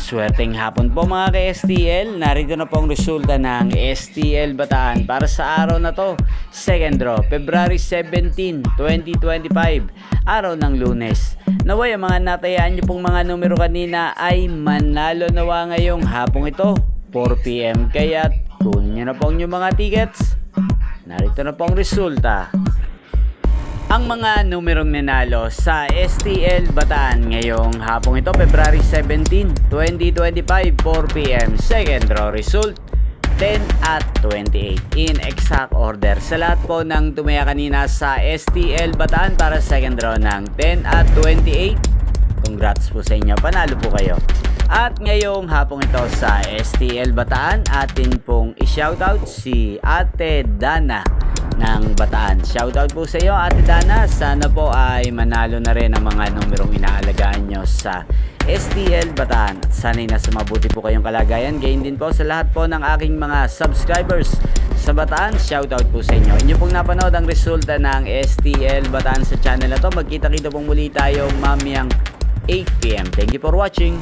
Maswerteng hapon po mga ka-STL. Narito na po ang resulta ng STL Bataan para sa araw na to. Second draw, February 17, 2025, araw ng Lunes. Naway ang mga natayaan nyo pong mga numero kanina ay manalo nawa ngayong hapong ito, 4 PM. Kaya kunin nyo na po ang inyong mga tickets. Narito na po ang resulta. Ang mga numerong nanalo sa STL Bataan ngayong hapong ito, February 17, 2025, 4 PM. Second draw result, 10 at 28 in exact order. Sa lahat po ng tumaya kanina sa STL Bataan para second draw ng 10 at 28, congrats po sa inyo, panalo po kayo. At ngayong hapong ito sa STL Bataan, atin pong i-shoutout si Ate Dana ng Bataan. Shoutout po sa iyo, Ate Dana. Sana po ay manalo na rin ang mga numerong inaalagaan nyo sa STL Bataan. At sana'y nasa mabuti po kayong kalagayan. Gayon din po sa lahat po ng aking mga subscribers sa Bataan. Shoutout po sa inyo. Inyo pong napanood ang resulta ng STL Bataan sa channel na to. Magkita-kita pong muli tayo mamayang 8 PM. Thank you for watching.